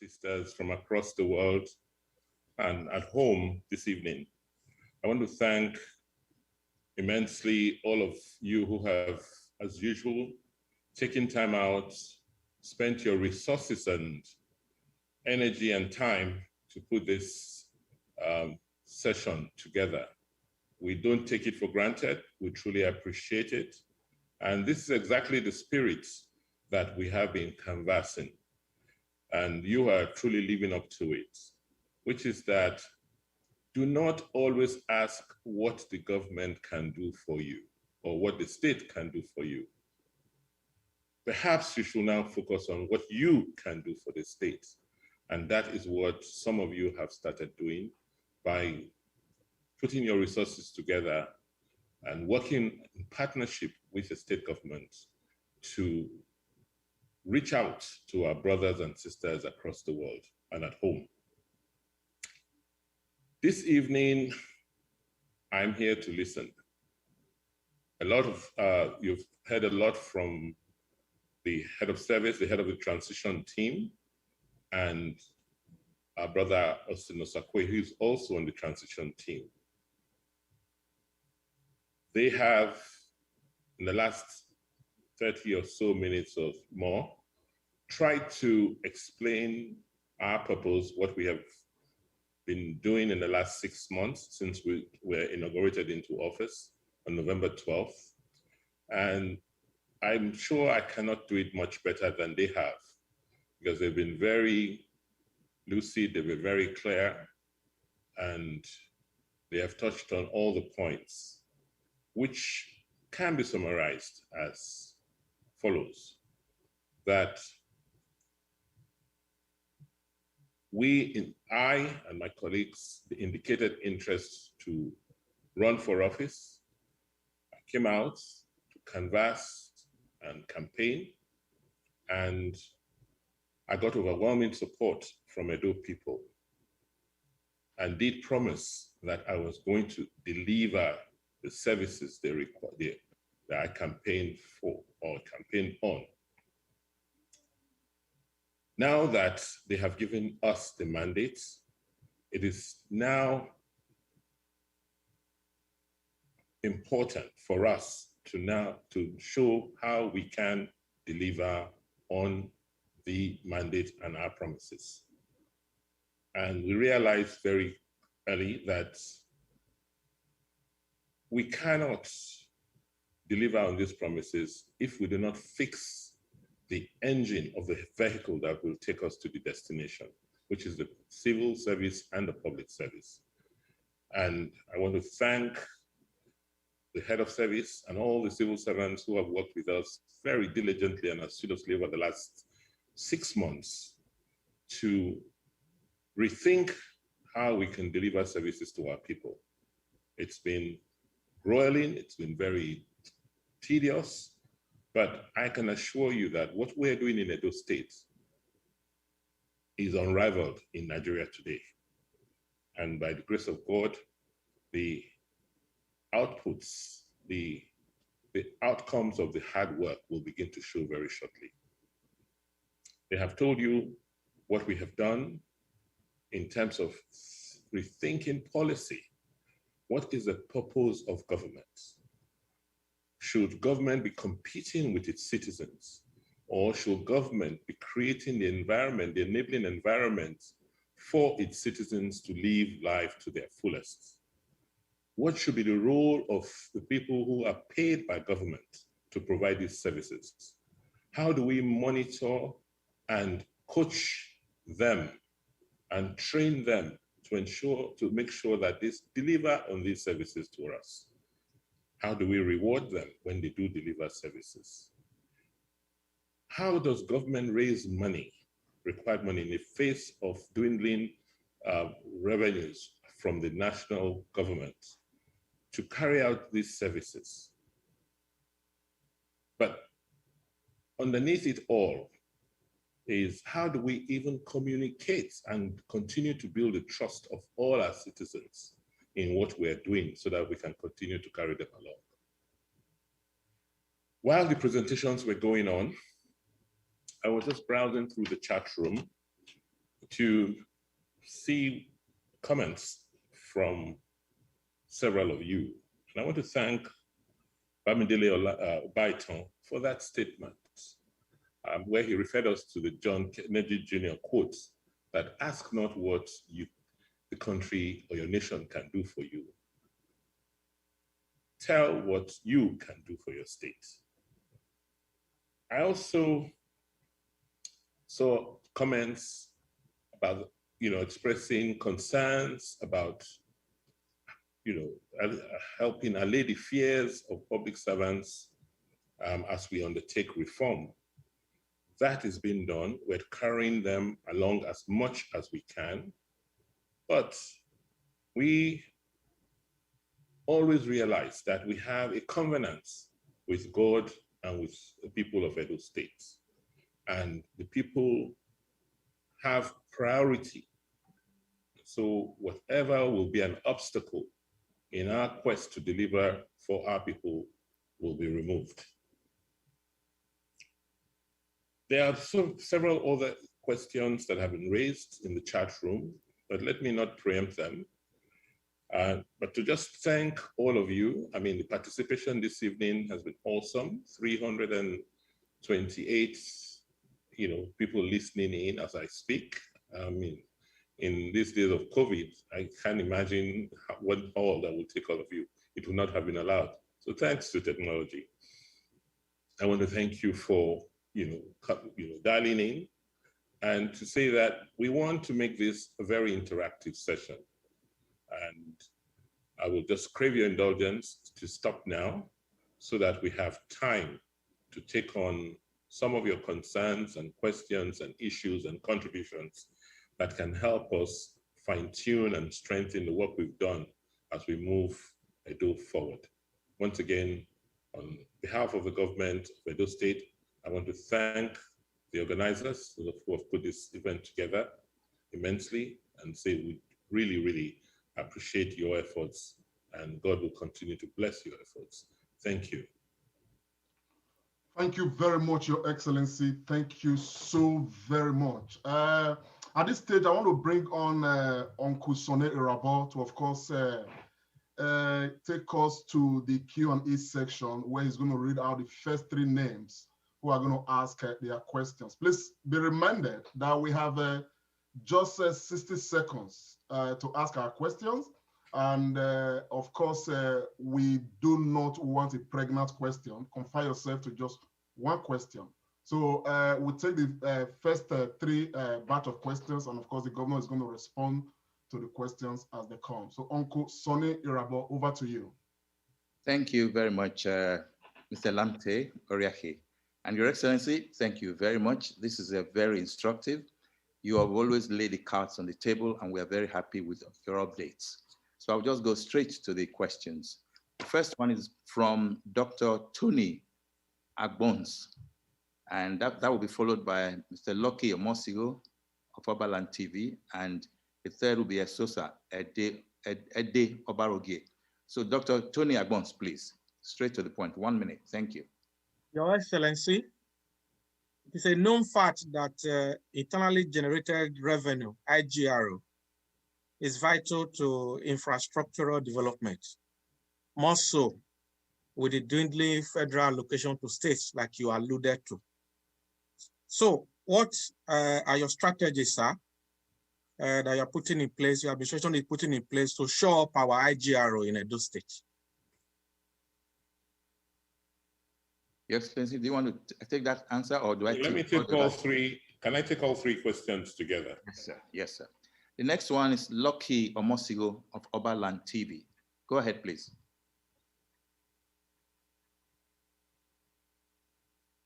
sisters from across the world and at home this evening. I want to thank immensely all of you who have, as usual, taken time out, spent your resources and energy and time to put this session together. We don't take it for granted. We truly appreciate it. And this is exactly the spirit that we have been canvassing. And you are truly living up to it, which is that do not always ask what the government can do for you or what the state can do for you. Perhaps you should now focus on what you can do for the state. And that is what some of you have started doing by putting your resources together and working in partnership with the state government to reach out to our brothers and sisters across the world and at home. This evening, I'm here to listen. You've heard a lot from the head of service, the head of the transition team, and our brother Austin Osakwe, who is also on the transition team. They have, in the last 30 or so minutes or more, tried to explain our purpose, what we have been doing in the last 6 months since we were inaugurated into office on November 12th. And I'm sure I cannot do it much better than they have, because they've been very lucid, they've been very clear, and they have touched on all the points, which can be summarized as follows: that I and my colleagues indicated interest to run for office. I came out to canvass and campaign, and I got overwhelming support from Edo people, and did promise that I was going to deliver the services they require, that I campaigned for or campaigned on. Now that they have given us the mandate, it is now important for us to show how we can deliver on the mandate and our promises. And we realized very early that we cannot deliver on these promises if we do not fix the engine of the vehicle that will take us to the destination, which is the civil service and the public service. And I want to thank the head of service and all the civil servants who have worked with us very diligently and assiduously over the last 6 months to rethink how we can deliver services to our people. It's been grueling, it's been very tedious, but I can assure you that what we're doing in Edo State is unrivaled in Nigeria today. And by the grace of God, the outputs, the outcomes of the hard work will begin to show very shortly. They have told you what we have done in terms of rethinking policy. What is the purpose of government? Should government be competing with its citizens, or should government be creating the environment, the enabling environment for its citizens to live life to their fullest? What should be the role of the people who are paid by government to provide these services? How do we monitor and coach them and train them to make sure that they deliver on these services to us? How do we reward them when they do deliver services? How does government raise money, required money, in the face of dwindling revenues from the national government to carry out these services? But underneath it all is, how do we even communicate and continue to build the trust of all our citizens in what we're doing so that we can continue to carry them along? While the presentations were going on, I was just browsing through the chat room, to see comments from several of you. And I want to thank Bamidele Baiton for that statement, where he referred us to the John Kennedy Jr. quote that ask not what the country or your nation can do for you. Tell what you can do for your state. I also saw comments about, expressing concerns about, helping allay the fears of public servants as we undertake reform. That is being done. We're carrying them along as much as we can, but we always realize that we have a covenant with God and with the people of Edo State. And the people have priority. So whatever will be an obstacle in our quest to deliver for our people will be removed. There are several other questions that have been raised in the chat room, but let me not preempt them. But to just thank all of you. I mean, the participation this evening has been awesome. 328, people listening in as I speak. I mean, in these days of COVID, I can't imagine what all that will take all of you. It would not have been allowed. So thanks to technology. I want to thank you for, dialing in, and to say that we want to make this a very interactive session. And I will just crave your indulgence to stop now so that we have time to take on some of your concerns and questions and issues and contributions that can help us fine-tune and strengthen the work we've done as we move Edo forward. Once again, on behalf of the government of Edo State, I want to thank the organizers who have put this event together immensely, and say we really, really appreciate your efforts, and God will continue to bless your efforts. Thank you. Thank you very much, Your Excellency. Thank you so very much. At this stage, I want to bring on Uncle Sonny Irabor to, of course, take us to the Q&A section, where he's going to read out the first three names who are going to ask their questions. Please be reminded that we have just 60 seconds to ask our questions. And of course, we do not want a pregnant question. Confine yourself to just one question. So we'll take the first three batch of questions, and of course, the governor is going to respond to the questions as they come. So Uncle Sonny Irabor, over to you. Thank you very much, Mr. Lamte Oriahi. And Your Excellency, thank you very much. This is a very instructive. You have always laid the cards on the table, and we are very happy with your updates. So I'll just go straight to the questions. The first one is from Dr. Tony Agbons, and that will be followed by Mr. Lucky Omosigo of Oberland TV, and the third will be Esosa Ede Obarogie. So Dr. Tony Agbons, please, straight to the point, 1 minute, thank you. Your Excellency, it is a known fact that internally generated revenue, IGRO, is vital to infrastructural development, more so with the dwindling federal allocation to states like you alluded to. So what are your strategies, sir, that you're putting in place, your administration is putting in place to show up our IGRO in Edo State? Your Excellency, do you want to take that answer, or do I Let me take all three. Can I take all three questions together? Yes, sir. Yes, sir. The next one is Lucky Omosigo of Oberland TV. Go ahead, please.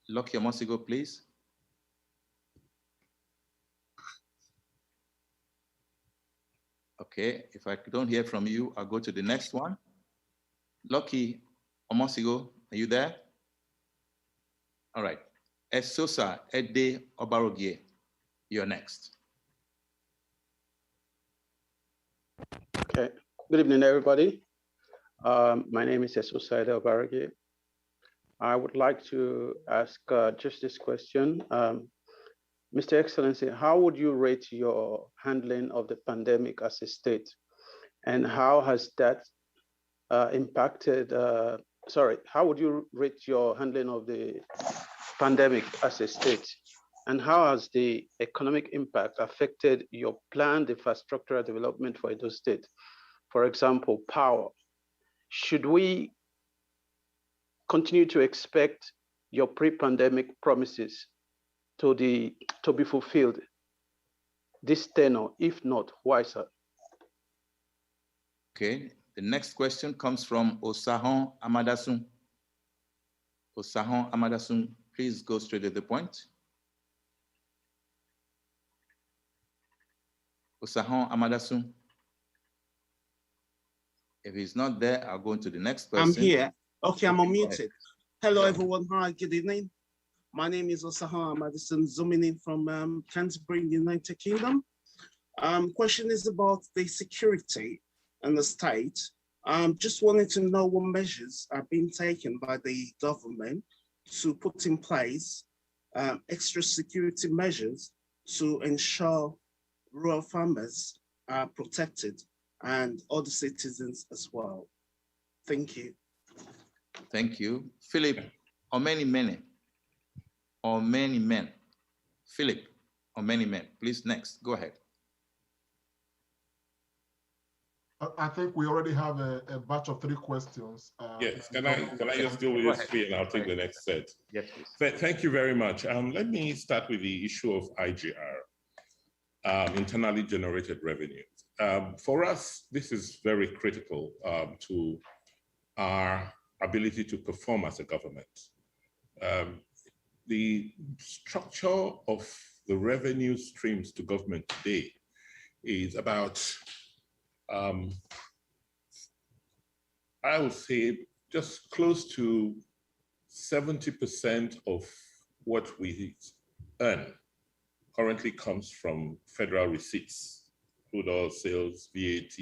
Lucky Omosigo, please. Okay, if I don't hear from you, I'll go to the next one. Lucky Omosigo, are you there? All right. Esosa Ede Obarogie, you're next. Okay, good evening, everybody. My name is Esosa Ede Obarogie. I would like to ask just this question. Mr. Excellency, how would you rate your handling of the pandemic as a state? And how has that impacted, how would you rate your handling of the pandemic as a state? And how has the economic impact affected your planned infrastructural development for Edo State? For example, power. Should we continue to expect your pre-pandemic promises to be fulfilled this tenure? If not, why, sir? Okay, the next question comes from Osahon Amadasun. Osahon Amadasun, please go straight to the point. Osahon Amadasun. If he's not there, I'll go into the next person. I'm here. Okay, I'm unmuted. Hello, everyone. Hi, good evening. My name is Osahon Madison, zooming in from Canterbury, United Kingdom. Question is about the security in the state. Just wanted to know what measures are being taken by the government to put in place extra security measures to ensure rural farmers are protected and other citizens as well. Thank you. Thank you. Philip, or many men? Philip, or many men? Please, next, go ahead. I think we already have a batch of 3 questions. Yes, can I just deal with this 3 and I'll take the next set? Yes, please. Thank you very much. Let me start with the issue of IGR, internally generated revenue. For us, this is very critical to our ability to perform as a government. The structure of the revenue streams to government today is about, I would say, just close to 70% of what we earn currently comes from federal receipts, crude oil sales, VAT,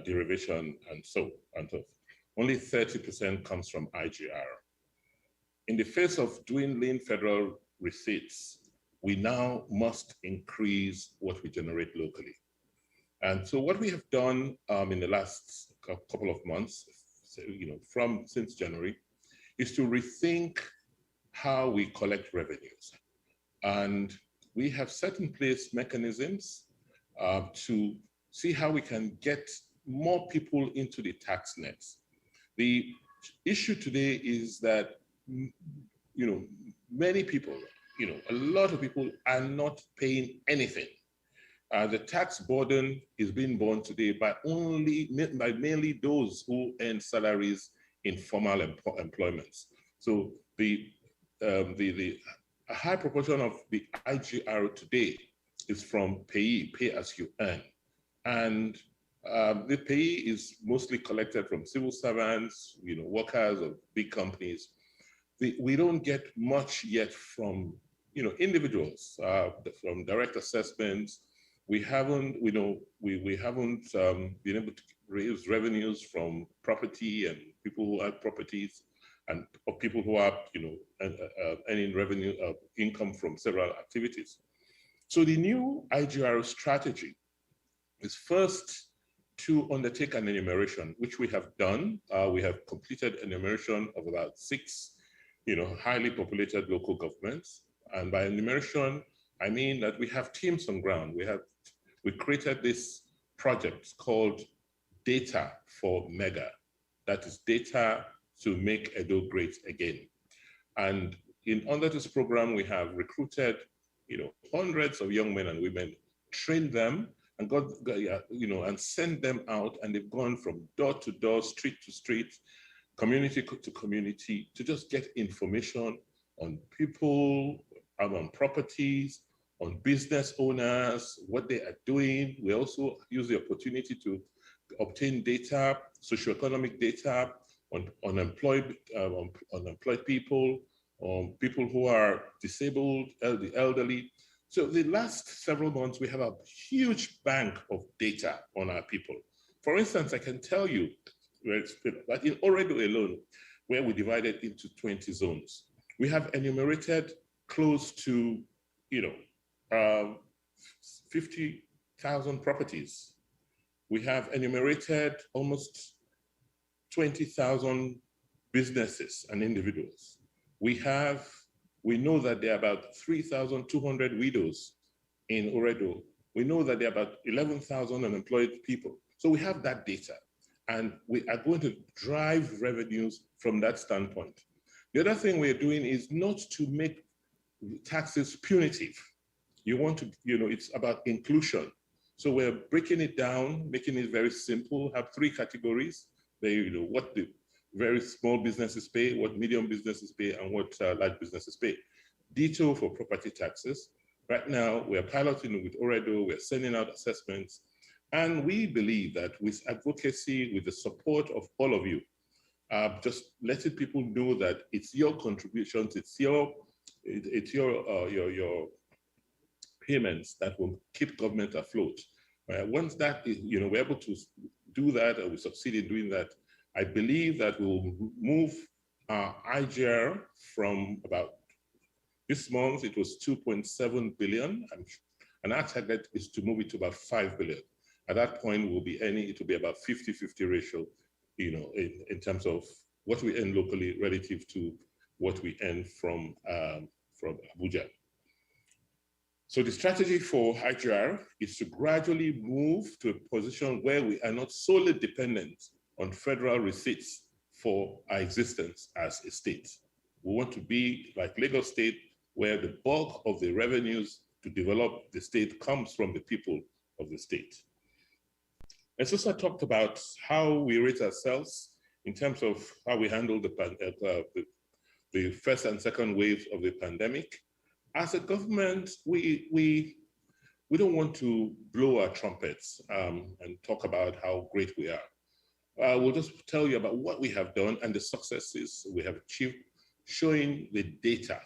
derivation, and so on. Only 30% comes from IGR. In the face of dwindling federal receipts, we now must increase what we generate locally. And so what we have done in the last couple of months, since January, is to rethink how we collect revenues. And we have set in place mechanisms to see how we can get more people into the tax nets. The issue today is that, many people, a lot of people are not paying anything. The tax burden is being borne today by mainly those who earn salaries in formal employments. So a high proportion of the IGR today is from pay as you earn. And the pay is mostly collected from civil servants, workers of big companies. We don't get much yet from, individuals, from direct assessments. We haven't, we haven't been able to raise revenues from property and people who have properties, and or people who are, earning revenue, income from several activities. So the new IGR strategy is first to undertake an enumeration, which we have done. We have completed an enumeration of about 6, highly populated local governments. And by enumeration, I mean that we have teams on ground. We created this project called Data for Mega. That is data to make Edo great again. And under this program, we have recruited, hundreds of young men and women, trained them, and and sent them out, and they've gone from door to door, street to street, community to community, to just get information on people, on properties, on business owners, what they are doing. We also use the opportunity to obtain data, socioeconomic data on unemployed people, on people who are disabled, the elderly. So the last several months, we have a huge bank of data on our people. For instance, I can tell you that in Oredo alone, where we divided into 20 zones, we have enumerated close to, 50,000 properties. We have enumerated almost 20,000 businesses and individuals. We know that there are about 3,200 widows in Ooredoo. We know that there are about 11,000 unemployed people. So we have that data, and we are going to drive revenues from that standpoint. The other thing we're doing is not to make taxes punitive. You want to, it's about inclusion. So we're breaking it down, making it very simple, have 3 categories. What the very small businesses pay, what medium businesses pay, and what large businesses pay. Ditto for property taxes. Right now, we're piloting with Ooredoo, we're sending out assessments, and we believe that with advocacy, with the support of all of you, just letting people know that it's your contributions, it's your payments that will keep government afloat. Once that is, we're able to do that, or we succeed in doing that, I believe that we'll move our IGR from about this month, it was 2.7 billion, and our target is to move it to about 5 billion. At that point, it will be about 50-50 ratio, in terms of what we earn locally relative to what we earn from Abuja. So the strategy for IGR is to gradually move to a position where we are not solely dependent on federal receipts for our existence as a state. We want to be like Lagos State, where the bulk of the revenues to develop the state comes from the people of the state. And so I talked about how we rate ourselves in terms of how we handle the first and second waves of the pandemic. As a government, we don't want to blow our trumpets and talk about how great we are. We'll just tell you about what we have done and the successes we have achieved, showing the data.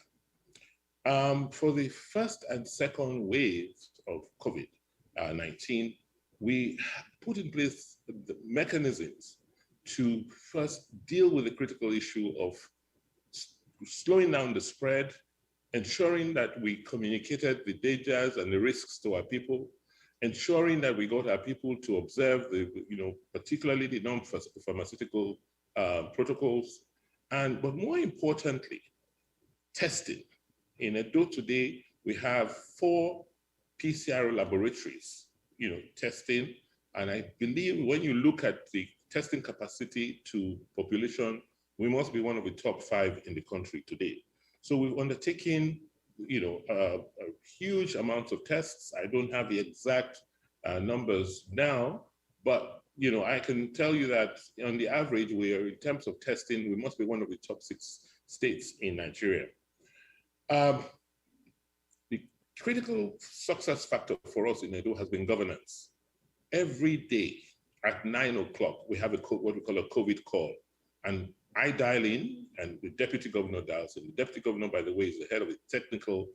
For the first and second waves of COVID-19, we put in place the mechanisms to first deal with the critical issue of slowing down the spread, ensuring that we communicated the dangers and the risks to our people, ensuring that we got our people to observe particularly the non-pharmaceutical protocols, but more importantly, testing. In Edo today, we have 4 PCR laboratories, testing. And I believe when you look at the testing capacity to population, we must be one of the top 5 in the country today. So we've undertaken, a huge amount of tests. I don't have the exact numbers now, but I can tell you that on the average, we are, in terms of testing, we must be one of the top 6 states in Nigeria. The critical success factor for us in Edo has been governance. Every day at 9 o'clock, we have what we call a COVID call. And I dial in, and the deputy governor dials in. The deputy governor, by the way, is the head of the technical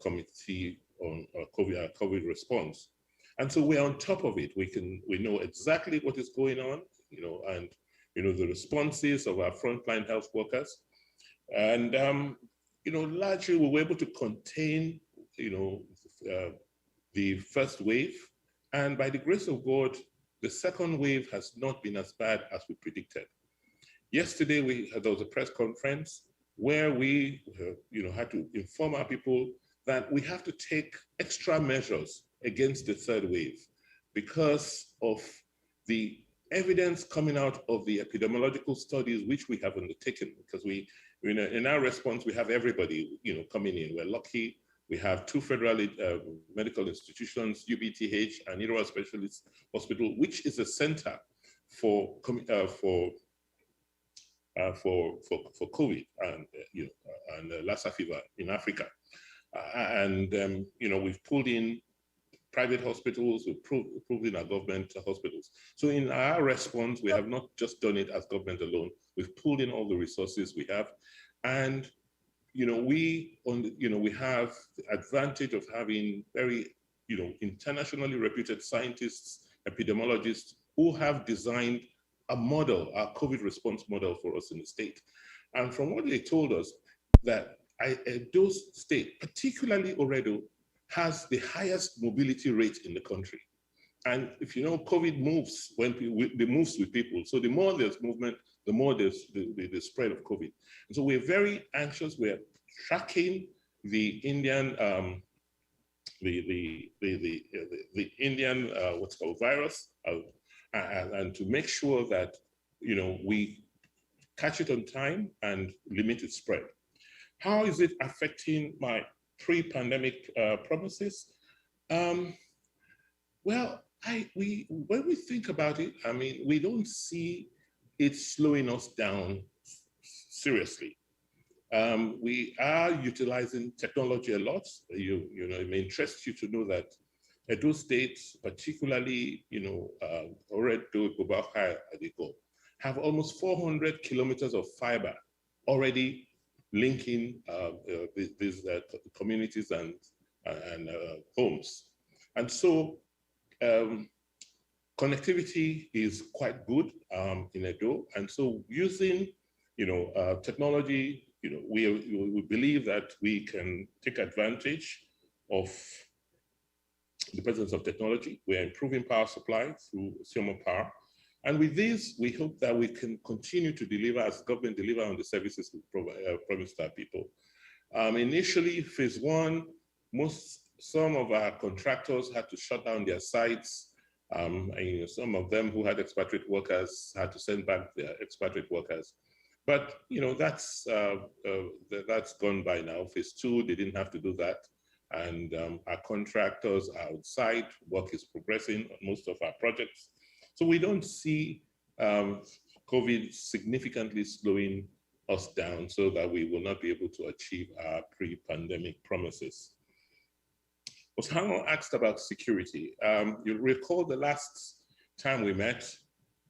committee on COVID response. And so we're on top of it. We know exactly what is going on, and the responses of our frontline health workers. And largely we were able to contain, the first wave. And by the grace of God, the second wave has not been as bad as we predicted. Yesterday, there was a press conference where we had to inform our people that we have to take extra measures against the third wave because of the evidence coming out of the epidemiological studies which we have undertaken. Because in our response, we have everybody coming in. We're lucky. We have 2 federal medical institutions, UBTH and Irawa Specialist Hospital, which is a center for COVID and Lassa fever in Africa. We've pulled in private hospitals, we've pulled in our government hospitals. So in our response, we have not just done it as government alone. We've pulled in all the resources we have, and we have the advantage of having very, internationally reputed scientists, epidemiologists who have designed a model, our COVID response model for us in the state. And from what they told us, that Edo State, particularly Oredo, has the highest mobility rate in the country. And if you know, COVID moves when it moves with people. So the more there's movement, the more there's the spread of COVID. And so we're very anxious. We're tracking the Indian the Indian what's called virus, and to make sure that we catch it on time and limit its spread. How is it affecting my pre-pandemic promises? Well, when we think about it, I mean, we don't see it slowing us down seriously. We are utilizing technology a lot. You know, it may interest you to know that Edo State, particularly, Oredo, Gobaka, Adiko, have almost 400 kilometers of fiber already linking these communities and homes. And so connectivity is quite good in Edo. And so using, technology, we believe that we can take advantage of the presence of technology. We're improving power supply through Siomo Power. And with this, we hope that we can continue to deliver, as government deliver on the services we promised our people. Initially, phase one, some of our contractors had to shut down their sites. And, some of them who had expatriate workers had to send back their expatriate workers. But that's gone by now. Phase two, they didn't have to do that. And our contractors are outside, work is progressing on most of our projects. So we don't see COVID significantly slowing us down so that we will not be able to achieve our pre-pandemic promises. Oshango asked about security. You'll recall the last time we met,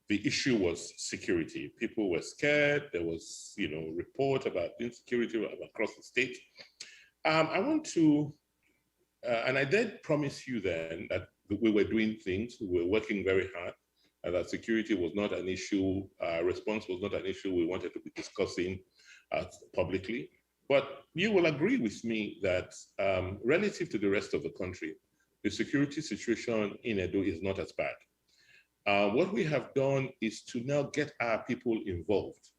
the issue was security. People were scared. There was, report about insecurity across the state. I want to, and I did promise you then that we were doing things, we were working very hard, and that security was not an issue, response was not an issue we wanted to be discussing publicly. But you will agree with me that relative to the rest of the country, the security situation in Edo is not as bad. What we have done is to now get our people involved.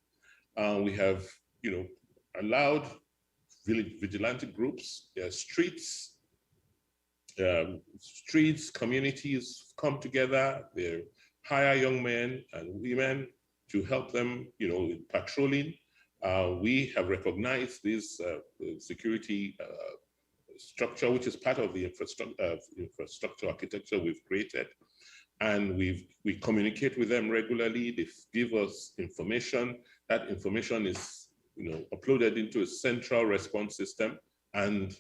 We have, allowed vigilante groups, streets, communities come together. They hire young men and women to help them, in patrolling. We have recognized this security structure, which is part of the infrastructure architecture we've created. And we communicate with them regularly. They give us information. That information is uploaded into a central response system. And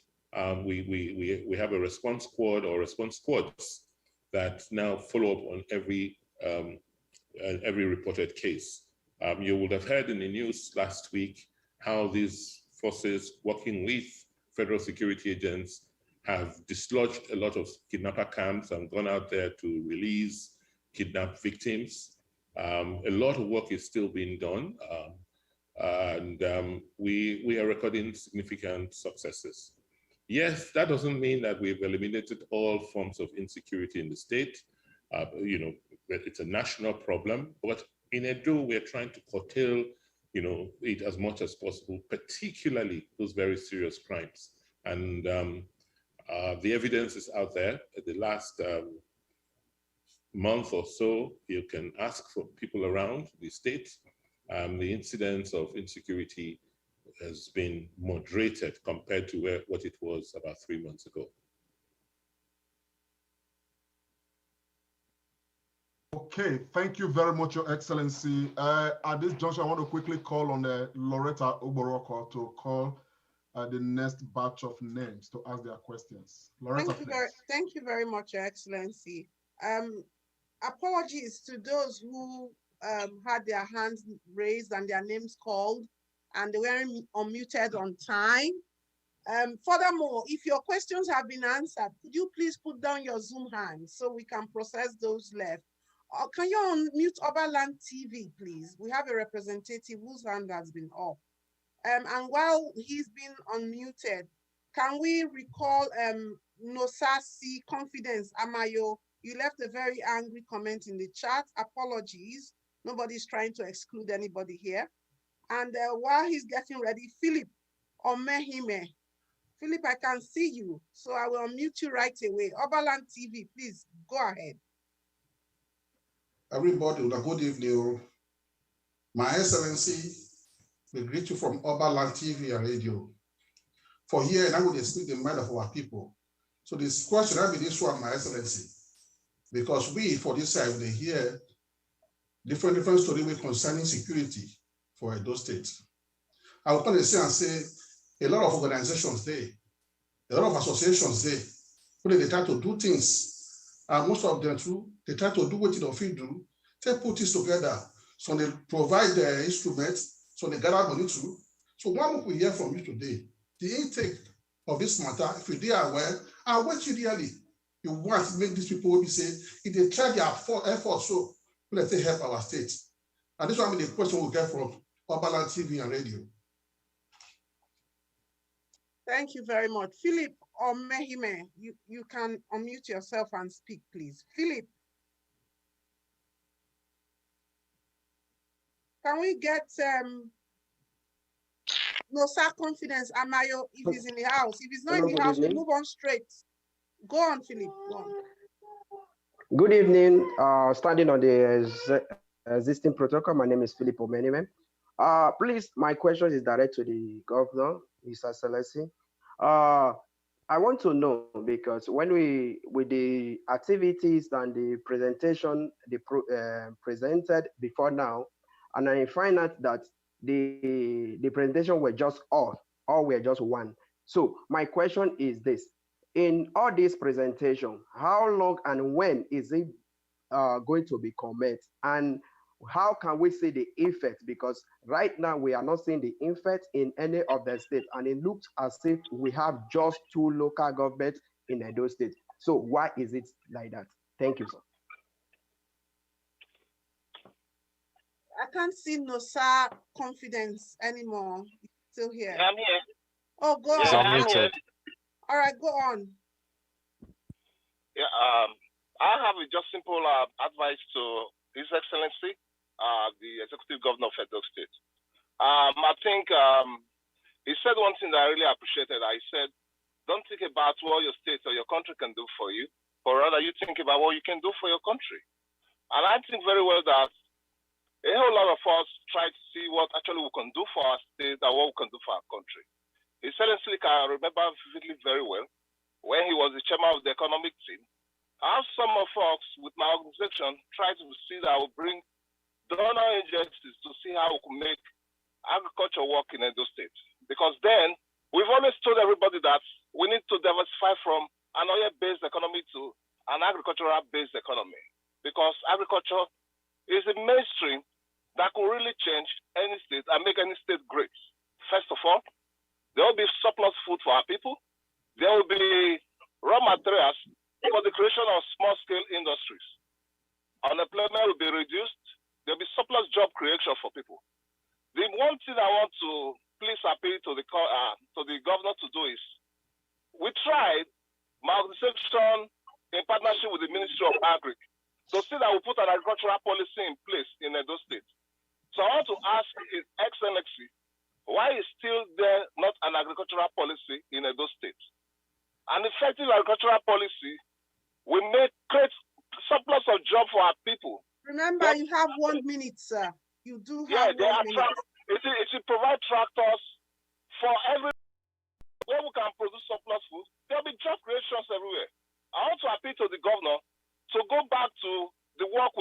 we have a response squad or response squads that now follow up on every reported case. You would have heard in the news last week how these forces working with federal security agents have dislodged a lot of kidnapper camps and gone out there to release kidnapped victims. A lot of work is still being done, and we are recording significant successes. Yes, that doesn't mean that we've eliminated all forms of insecurity in the state. It's a national problem, but in Edo, we're trying to curtail, it as much as possible, particularly those very serious crimes. And the evidence is out there. The last month or so, you can ask for people around the state. The incidence of insecurity has been moderated compared to what it was about 3 months ago. Okay, thank you very much, Your Excellency. At this juncture, I want to quickly call on Loretta Oboroko to call the next batch of names to ask their questions. Loretta, thank you very much, Your Excellency. Apologies to those who had their hands raised and their names called and they weren't unmuted on time. Furthermore, if your questions have been answered, could you please put down your Zoom hand so we can process those left? Or can you unmute Oberland TV, please? We have a representative whose hand has been up. And while he's been unmuted, can we recall Nosasi Confidence Amayo? You left a very angry comment in the chat. Apologies. Nobody's trying to exclude anybody here. And while he's getting ready, Philip Omehime. Philip, I can see you, so I will unmute you right away. Oberland TV, please go ahead. Everybody, good evening. My Excellency, we greet you from Oberland TV and radio. For here, and I will speak the mind of our people. So this question, I mean, this one, My Excellency, because we, for this side, they hear different stories concerning security for Edo State. I will come and say, a lot of organizations there, a lot of associations there, where they try to do things, and most of them too, they try to do what they don't do, they put this together, so they provide the instruments, so they gather money too. So what we hear from you today, the intake of this matter, if you are aware, and what you really you want to make these people will be say, if they try their effort, so let's say help our state. And this one the question we get from Oberland TV and radio. Thank you very much. Philip Omehime, you can unmute yourself and speak, please. Philip. Can we get Nosa Confidence Amayo if he's in the house? If he's not in the house, we move on straight. Go on, Philip. Go on. Good evening. Standing on the existing protocol, my name is Philip Omehime. Please, my question is direct to the governor, His Excellency. I want to know, because when with the activities and the presentation presented before now, and I find out that the presentation were just all were just one. So my question is this: in all this presentation, how long and when is it going to be commenced, and how can we see the effect? Because right now we are not seeing the effect in any of the states, and it looks as if we have just 2 local governments in Edo State. So why is it like that? Thank you, sir. I can't see Nosa Confidence anymore. He's still here. I'm here. Oh, go yeah, on. I'm here. All right, go on. Yeah, I have a just simple advice to His Excellency, the Executive Governor of Edo State. I think he said one thing that I really appreciated. I said, don't think about what your state or your country can do for you, but rather you think about what you can do for your country. And I think very well that a whole lot of us try to see what actually we can do for our state and what we can do for our country. His Excellency, I remember vividly very well when he was the chairman of the economic team, how some of us with my organization try to see that we bring donor agencies to see how we can make agriculture work in Edo State. Because then we've always told everybody that we need to diversify from an oil-based economy to an agricultural-based economy. Because agriculture is a mainstream that could really change any state and make any state great. First of all, there will be surplus food for our people. There will be raw materials for the creation of small-scale industries. Unemployment will be reduced. There will be surplus job creation for people. The one thing I want to please appeal to the governor to do is, we tried, my organization in partnership with the Ministry of Agri, to see that we put an agricultural policy in place in Edo State. So I want to ask His Excellency, why is still there not an agricultural policy in Edo State? An effective agricultural policy will create surplus of job for our people. Remember, you have 1 minute, sir. You do have 1 minute. It will provide tractors for every where we can produce surplus food. There will be job creations everywhere.